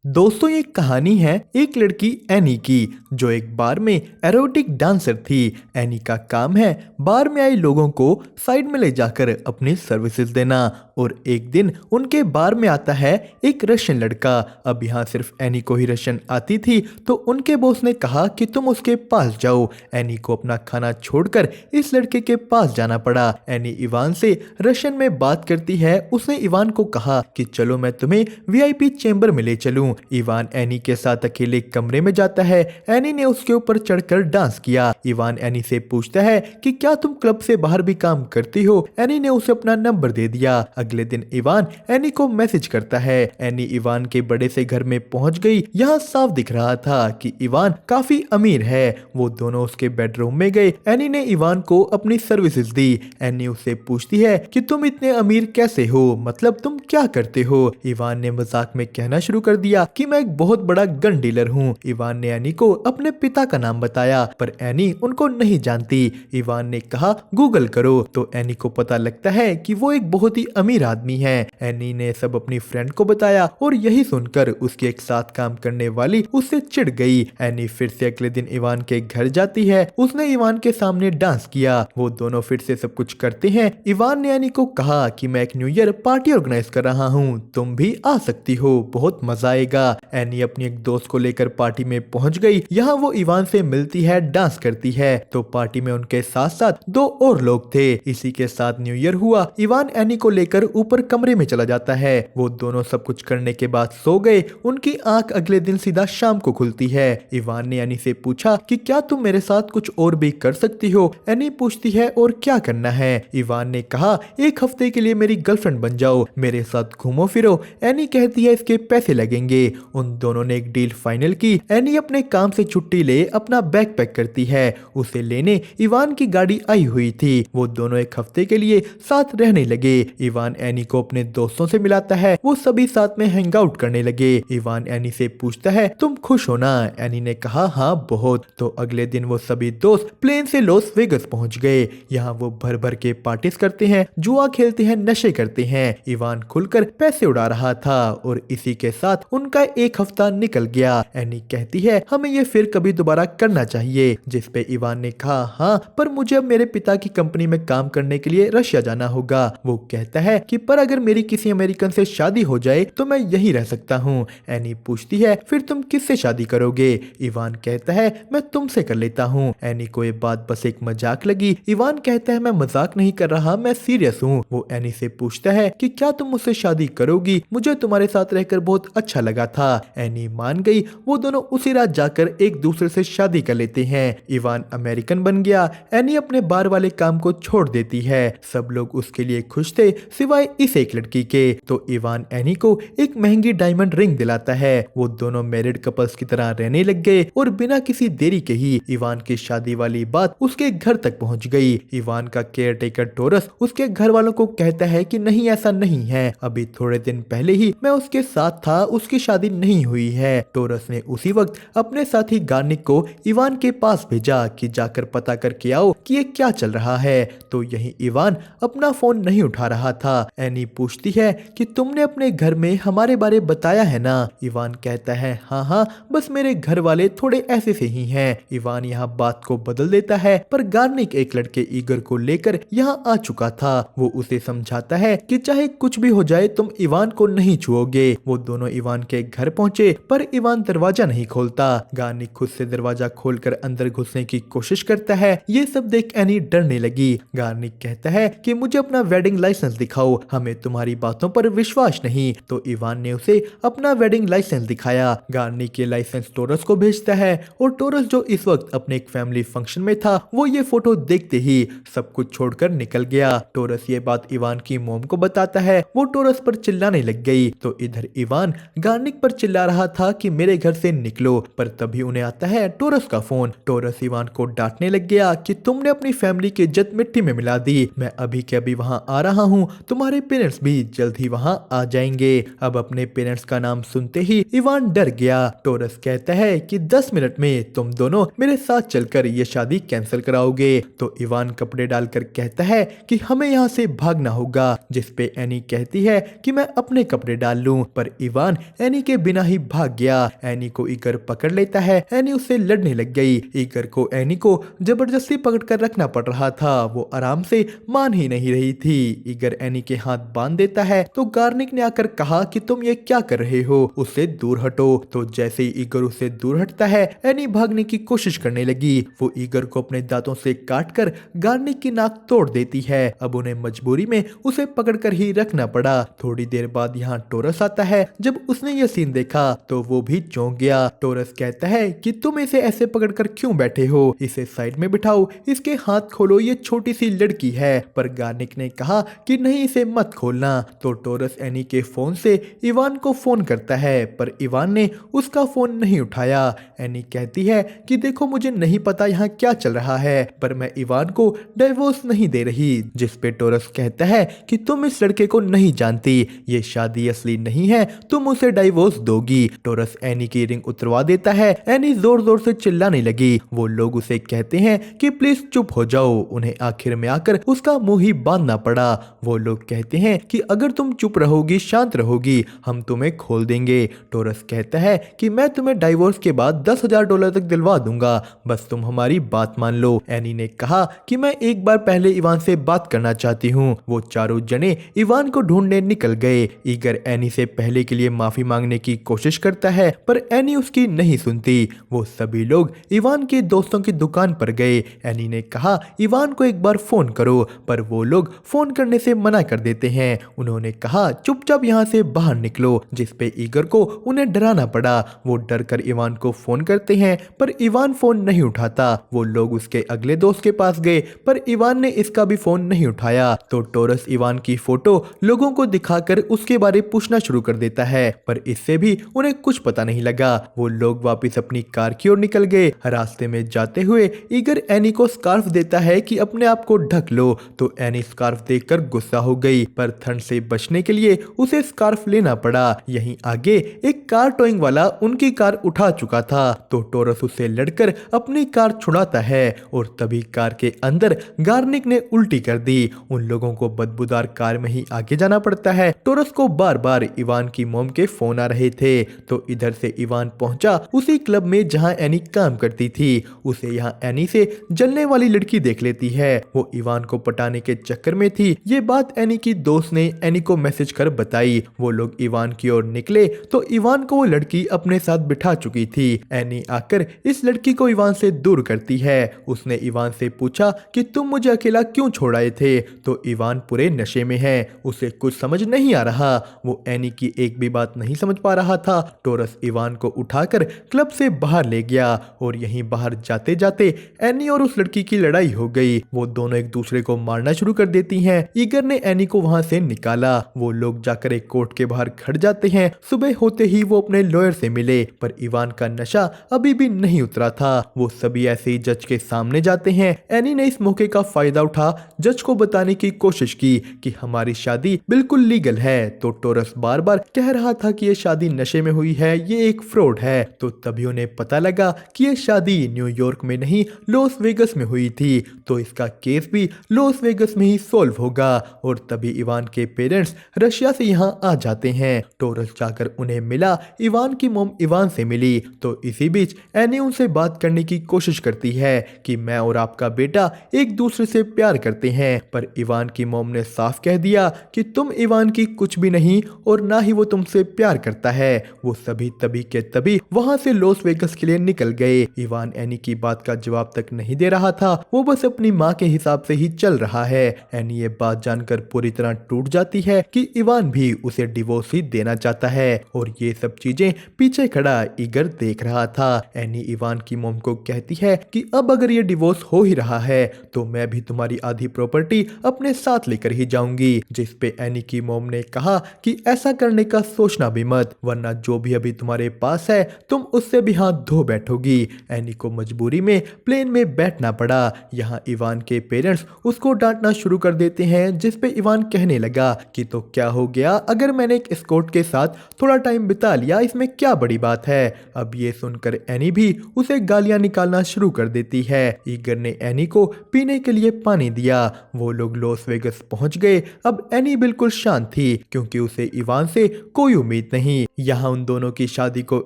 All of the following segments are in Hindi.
दोस्तों ये कहानी है एक लड़की एनी की जो एक बार में एरोटिक डांसर थी। एनी का काम है बार में आए लोगों को साइड में ले जाकर अपनी सर्विसेज देना। और एक दिन उनके बार में आता है एक रशियन लड़का। अब यहाँ सिर्फ एनी को ही रशियन आती थी, तो उनके बॉस ने कहा कि तुम उसके पास जाओ। एनी को अपना खाना छोड़कर इस लड़के के पास जाना पड़ा। एनी इवान से रशियन में बात करती है। उसने इवान को कहा कि चलो मैं तुम्हें वीआईपी चेंबर में ले चलूं। इवान एनी के साथ अकेले कमरे में जाता है। एनी ने उसके ऊपर चढ़कर डांस किया। इवान एनी से पूछता है कि क्या तुम क्लब से बाहर भी काम करती हो। एनी ने उसे अपना नंबर दे दिया। अगले दिन इवान एनी को मैसेज करता है। एनी इवान के बड़े से घर में पहुंच गई। यहाँ साफ दिख रहा था कि इवान काफी अमीर है। वो दोनों उसके बेडरूम में गए। एनी ने इवान को अपनी सर्विसेज दी। एनी उससे पूछती है कि तुम इतने अमीर कैसे हो, मतलब तुम क्या करते हो। इवान ने मजाक में कहना शुरू कर दिया कि मैं एक बहुत बड़ा गन डीलर हूँ। इवान ने एनी को अपने पिता का नाम बताया, पर एनी उनको नहीं जानती। इवान ने कहा गूगल करो, तो एनी को पता लगता है कि वो एक बहुत ही अमीर आदमी है। एनी ने सब अपनी फ्रेंड को बताया और यही सुनकर उसके एक साथ काम करने वाली उससे चिढ़ गई। एनी फिर से अगले दिन इवान के घर जाती है। उसने इवान के सामने डांस किया। वो दोनों फिर से सब कुछ करते हैं। इवान ने एनी को कहा कि मैं एक न्यू ईयर पार्टी ऑर्गेनाइज कर रहा हूँ, तुम भी आ सकती हो, बहुत मजा आएगा। एनी अपनी एक दोस्त को लेकर पार्टी में पहुंच गई। यहाँ वो इवान से मिलती है, डांस करती है। तो पार्टी में उनके साथ साथ दो और लोग थे। इसी के साथ न्यू ईयर हुआ। इवान एनी को लेकर ऊपर कमरे में चला जाता है। वो दोनों सब कुछ करने के बाद सो गए। उनकी आंख अगले दिन सीधा शाम को खुलती है। इवान ने एनी से पूछा कि क्या तुम मेरे साथ कुछ और भी कर सकती हो। एनी पूछती है और क्या करना है। इवान ने कहा एक हफ्ते के लिए मेरी गर्लफ्रेंड बन जाओ, मेरे साथ घूमो फिरो। एनी कहती है इसके पैसे लगेंगे। उन दोनों ने एक डील फाइनल की। एनी अपने काम से छुट्टी ले अपना बैग पैक करती है। उसे लेने इवान की गाड़ी आई हुई थी। वो दोनों एक हफ्ते के लिए साथ रहने लगे। इवान एनी को अपने दोस्तों से मिलाता है। वो सभी साथ में हैंग आउट करने लगे। इवान एनी से पूछता है तुम खुश हो ना। एनी ने कहा हाँ बहुत। तो अगले दिन वो सभी दोस्त प्लेन से लॉस वेगस पहुंच गए। यहाँ वो भर भर के पार्टीज करते हैं, जुआ खेलते हैं, नशे करते हैं। इवान खुलकर पैसे उड़ा रहा था और इसी के साथ उनका एक हफ्ता निकल गया। एनी कहती है हमें ये फिर कभी दोबारा करना चाहिए, जिस पे इवान ने कहा हाँ, पर मुझे अब मेरे पिता की कंपनी में काम करने के लिए रशिया जाना होगा। वो कहता है कि पर अगर मेरी किसी अमेरिकन से शादी हो जाए तो मैं यहीं रह सकता हूँ। एनी पूछती है फिर तुम किससे शादी करोगे। इवान कहता है मैं तुमसे कर लेता हूँ। एनी को ये बात बस एक मजाक लगी। इवान कहता है मैं मजाक नहीं कर रहा, मैं सीरियस हूँ। वो एनी से पूछता है कि क्या तुम मुझसे शादी करोगी, मुझे तुम्हारे साथ रहकर बहुत अच्छा लगा था। एनी मान गई। वो दोनों उसी रात जाकर एक दूसरे से शादी कर लेते हैं। इवान अमेरिकन बन गया। एनी अपने बार वाले काम को छोड़ देती है। सब लोग उसके लिए खुश थे सिवाय इस एक लड़की के। तो इवान एनी को एक महंगी डायमंड रिंग दिलाता है। वो दोनों मैरिड कपल्स की तरह रहने लग गए और बिना किसी देरी के ही इवान की शादी वाली बात उसके घर तक पहुंच गई। इवान का केयर टेकर टोरस उसके घर वालों को कहता है कि नहीं ऐसा नहीं है, अभी थोड़े दिन पहले ही मैं उसके साथ था, उसकी शादी नहीं हुई है। टोरस ने उसी वक्त अपने साथी गार्निक को इवान के पास भेजा कि जाकर पता करके आओ कि ये क्या चल रहा है। तो यही इवान अपना फोन नहीं उठा रहा था। एनी पूछती है कि तुमने अपने घर में हमारे बारे बताया है ना। इवान कहता है हाँ हाँ, बस मेरे घर वाले थोड़े ऐसे से ही हैं। इवान यहाँ बात को बदल देता है, पर गार्निक एक लड़के ईगर को लेकर यहाँ आ चुका था। वो उसे समझाता है कि चाहे कुछ भी हो जाए तुम इवान को नहीं छुओगे। वो दोनों इवान के घर पहुंचे, पर इवान दरवाजा नहीं खोलता। गार्निक खुद से दरवाजा खोलकर अंदर घुसने की कोशिश करता है। ये सब देख एनी डरने लगी। गार्निक कहता है कि मुझे अपना वेडिंग लाइसेंस दिखाओ, हमें तुम्हारी बातों पर विश्वास नहीं। तो इवान ने उसे अपना वेडिंग लाइसेंस दिखाया। गार्निक ये लाइसेंस टोरस को भेजता है और टोरस जो इस वक्त अपने एक फैमिली फंक्शन में था, वो ये फोटो देखते ही सब कुछ छोड़कर निकल गया। टोरस ये बात इवान की मॉम को बताता है। वो टोरस पर चिल्लाने लग गई। तो इधर इवान गार्निक पर चिल्ला रहा था कि मेरे घर से निकलो, पर तभी उन्हें आता है टोरस का फोन। टोरस इवान को डांटने लग गया कि तुमने अपनी फैमिली की इज्जत मिट्टी में मिला दी। मैं अभी के अभी वहां आ रहा हूँ, तुम्हारे पेरेंट्स भी जल्द ही वहां आ जाएंगे। अब अपने पेरेंट्स का नाम सुनते ही इवान डर गया। टोरस कहता है कि 10 मिनट में तुम दोनों मेरे साथ चलकर ये शादी कैंसिल कराओगे। तो इवान कपड़े डालकर कहता है कि हमें यहाँ से भागना होगा, जिस पे एनी कहती है कि मैं अपने कपड़े डाल लूं। पर इवान एनी एनी के बिना ही भाग गया। एनी को ईगर पकड़ लेता है। एनी उससे लड़ने लग गई। ईगर को एनी को जबरदस्ती पकड़कर रखना पड़ रहा था। वो आराम से मान ही नहीं रही थी। ईगर एनी के हाथ बांध देता है तो गार्निक ने आकर कहा कि तुम ये क्या कर रहे हो, उससे दूर हटो। तो जैसे ही ईगर उससे दूर हटता है, एनी भागने की कोशिश करने लगी। वो ईगर को अपने दांतों से काटकर गार्निक की नाक तोड़ देती है। अब उन्हें मजबूरी में उसे पकड़कर ही रखना पड़ा। थोड़ी देर बाद यहाँ टोरस आता है। जब उसने ये सीन देखा तो वो भी चौंक गया। टोरस कहता है कि तुम इसे ऐसे पकड़कर क्यों बैठे हो, इसे साइड में बिठाओ, इसके हाथ खोलो, ये छोटी सी लड़की है। पर गार्निक ने कहा कि नहीं, इसे मत खोलना। तो टोरस एनी के फोन से इवान को फोन करता है, पर इवान ने उसका फोन नहीं उठाया। एनी कहती है कि देखो, मुझे नहीं पता यहाँ क्या चल रहा है, पर मैं इवान को डाइवोर्स नहीं दे रही। जिस पे टोरस कहता है कि तुम इस लड़के को नहीं जानती, ये शादी असली नहीं है, तुम उसे डाइवोर्स दोगी। टोरस एनी की रिंग उतरवा देता है। एनी जोर जोर से चिल्लाने लगी। वो लोग उसे कहते हैं कि प्लीज चुप हो जाओ। उन्हें आखिर में आकर उसका मुंह ही बांधना पड़ा। वो लोग कहते हैं कि अगर तुम चुप रहोगी, शांत रहोगी, हम तुम्हें खोल देंगे। टोरस कहता है कि मैं तुम्हें डाइवोर्स के बाद $10,000 तक दिलवा दूंगा, बस तुम हमारी बात मान लो। एनी ने कहा कि मैं एक बार पहले इवान से बात करना चाहती हूँ। वो चारों जने इवान को ढूंढने निकल गए। ईगर एनी से पहले के लिए माफी मांगने की कोशिश करता है, पर एनी उसकी नहीं सुनती। वो सभी लोग इवान के दोस्तों की दुकान पर गए। एनी ने कहा इवान को एक बार फोन करो, पर वो लोग फोन करने से मना कर देते हैं। उन्होंने कहा चुपचाप यहाँ से बाहर निकलो, जिस पे ईगर को उन्हें डराना पड़ा। वो डर कर इवान को फोन करते हैं, पर इवान फोन नहीं उठाता। वो लोग उसके अगले दोस्त के पास गए, पर इवान ने इसका भी फोन नहीं उठाया। तो टोरस इवान की फोटो लोगों को दिखाकर उसके बारे पूछना शुरू कर देता है, पर इससे भी उन्हें कुछ पता नहीं लगा। वो लोग वापस अपनी कार की ओर निकल गए। रास्ते में जाते हुए ईगर एनी को स्कार्फ देता है कि अपने आप को ढक लो। तो एनी स्कार्फ देखकर गुस्सा हो गई, पर ठंड से बचने के लिए उसे स्कार्फ लेना पड़ा। यहीं आगे एक कार टोइंग वाला उनकी कार उठा चुका था। तो टोरस उससे लड़कर अपनी कार छुड़ाता है, और तभी कार के अंदर गार्निक ने उल्टी कर दी। उन लोगों को बदबूदार कार में ही आगे जाना पड़ता है। टोरस को बार बार इवान की मॉम के फोन आ रहे थे। तो इधर से इवान पहुंचा उसी क्लब में जहां एनी काम करती थी। उसे यहां एनी से जलने वाली लड़की देख लेती है। वो इवान को पटाने के चक्कर में थी। ये बात एनी की दोस्त ने एनी को मैसेज कर बताई। वो लोग इवान की ओर निकले तो इवान को वो लड़की अपने साथ बिठा चुकी थी। एनी आकर इस लड़की को इवान से दूर करती है। उसने इवान से पूछा कि तुम मुझे अकेला क्यों छोड़ आए थे। तो इवान पूरे नशे में है, उसे कुछ समझ नहीं आ रहा। वो एनी की एक भी बात नहीं समझ पा रहा था। टोरस इवान को उठाकर क्लब से बाहर ले गया, और यहीं बाहर जाते जाते एनी और उस लड़की की लड़ाई हो गई। वो दोनों एक दूसरे को मारना शुरू कर देती हैं। ईगर ने एनी को वहां से निकाला। वो लोग जाकर एक कोर्ट के बाहर खड़ जाते हैं। सुबह होते ही वो अपने लॉयर से मिले, पर इवान का नशा अभी भी नहीं उतरा था। वो सभी ऐसे ही जज के सामने जाते हैं। एनी ने इस मौके का फायदा उठा जज को बताने की कोशिश की कि हमारी शादी बिल्कुल लीगल है। तो टोरस बार बार कह रहा था कि ये शादी नशे में हुई है, ये एक फ्रॉड है। तो तभी उन्हें पता लगा कि ये शादी न्यूयॉर्क में नहीं, लॉस वेगस में हुई थी। तो इसका केस भी लॉस वेगस में ही सॉल्व होगा। और तभी इवान के पेरेंट्स रशिया से यहाँ आ जाते हैं। टोरस जाकर उन्हें मिला। इवान की मॉम इवान से मिली। तो इसी बीच एनी उनसे बात करने की कोशिश करती है कि मैं और आपका बेटा एक दूसरे से प्यार करते हैं, पर इवान की मॉम ने साफ कह दिया कि तुम इवान की कुछ भी नहीं, और ना ही वो तुमसे प्यार करता है। वो सभी तभी के तभी वहां से लॉस वेगस के लिए निकल गए। इवान एनी की बात का जवाब तक नहीं दे रहा था। वो बस अपनी माँ के हिसाब से ही चल रहा है। एनी ये बात जानकर पूरी तरह टूट जाती है कि इवान भी उसे डिवोर्स ही देना चाहता है, और ये सब चीजें पीछे खड़ा ईगर देख रहा था। एनी इवान की मॉम को कहती है कि अब अगर ये डिवोर्स हो ही रहा है तो मैं भी तुम्हारी आधी प्रॉपर्टी अपने साथ लेकर ही जाऊंगी। जिस पे एनी की मॉम ने कहा कि ऐसा करने का सोचना भी मत, वरना जो भी अभी तुम्हारे पास है तुम उससे भी हाथ धो बैठोगी। एनी को मजबूरी में प्लेन में बैठना पड़ा। यहाँ इवान के पेरेंट्स उसको डांटना शुरू कर देते हैं, जिस पे इवान कहने लगा कि तो क्या हो गया अगर मैंने एक एस्कॉर्ट के साथ थोड़ा टाइम बिता लिया, इसमें क्या बड़ी बात है। अब ये सुनकर एनी भी उसे गालियां निकालना शुरू कर देती है। ईगर ने एनी को पीने के लिए पानी दिया। वो लोग लॉस वेगस पहुंच गए। अब एनी बिल्कुल शांत थी, क्योंकि उसे इवान से कोई उम्मीद नहीं। यहाँ उन दोनों की शादी को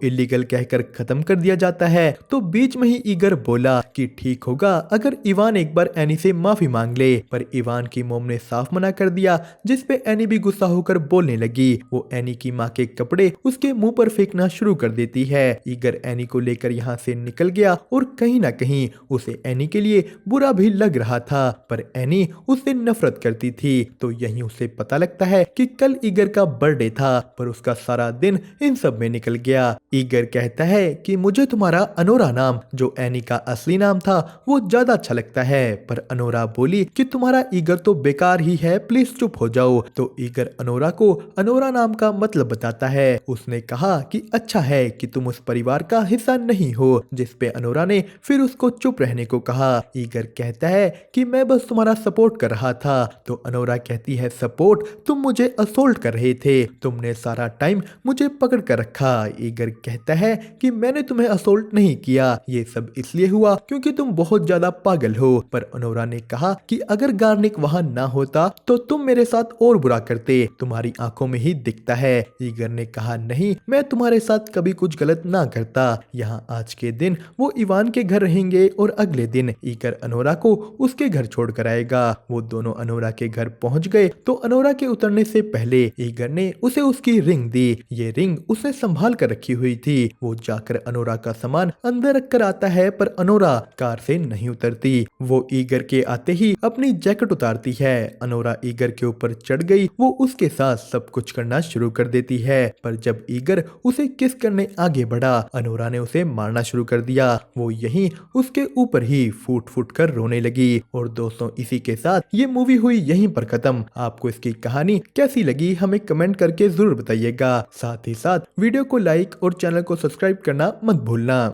इलीगल कहकर खत्म कर दिया जाता है। तो बीच में ही ईगर बोला कि ठीक होगा अगर इवान एक बार एनी से माफी मांग ले, पर इवान की मोम ने साफ मना कर दिया, जिसपे एनी भी गुस्सा होकर बोलने लगी। वो एनी की माँ के कपड़े उसके मुंह पर फेंकना शुरू कर देती है। ईगर एनी को लेकर यहाँ से निकल गया और कहीं ना कहीं उसे एनी के लिए बुरा भी लग रहा था, पर एनी उससे नफरत करती थी। तो यहीं उसे पता लगता है कि कल ईगर का बर्थडे था, पर उसका सारा दिन इन सब में निकल गया। ईगर कहता है कि मुझे तुम्हारा अनोरा नाम, जो एनी का असली नाम था, वो ज्यादा अच्छा लगता है। पर अनोरा बोली कि तुम्हारा ईगर तो बेकार ही है, प्लीज चुप हो जाओ। तो ईगर अनोरा को अनोरा नाम का मतलब बताता है। उसने कहा कि अच्छा है कि तुम उस परिवार का हिस्सा नहीं हो, जिसपे अनोरा ने फिर उसको चुप रहने को कहा। ईगर कहता है कि मैं बस तुम्हारा सपोर्ट कर रहा था। तो अनोरा कहती है सपोर्ट? तुम मुझे असोल्ट कर रहे थे, तुमने सारा टाइम मुझे पकड़ कर रखा। ईगर कहता है कि मैंने तुम्हें असोल्ट नहीं किया, ये सब इसलिए हुआ क्योंकि तुम बहुत ज्यादा पागल हो। पर अनोरा ने कहा कि अगर गार्निक वहां ना होता तो तुम मेरे साथ और बुरा करते, तुम्हारी आंखों में ही दिखता है। ईगर ने कहा नहीं, मैं तुम्हारे साथ कभी कुछ गलत ना करता। यहाँ आज के दिन वो इवान के घर रहेंगे और अगले दिन ईगर अनोरा को उसके घर छोड़ कर आएगा। वो दोनों अनोरा के घर पहुंच गए तो अनोरा के उतरने से पहले ईगर ने उसे उसकी रिंग दी। ये रिंग उसने संभाल कर रखी हुई थी। वो जाकर अनोरा का सामान अंदर रख कर आता है, पर अनोरा कार से नहीं उतरती। वो ईगर के आते ही अपनी जैकेट उतारती है। अनोरा ईगर के ऊपर चढ़ गई। वो उसके साथ सब कुछ करना शुरू कर देती है, पर जब ईगर उसे किस करने आगे बढ़ा, अनोरा ने उसे मारना शुरू कर दिया। वो यहीं उसके ऊपर ही फूट फूट कर रोने लगी। और दोस्तों, इसी के साथ ये मूवी हुई यहीं पर खत्म। आपको इसकी कहानी कैसी लगी हमें कमेंट करके जरूर बताइएगा। साथ ही साथ वीडियो को लाइक और चैनल को सब्सक्राइब करना मत भूलना।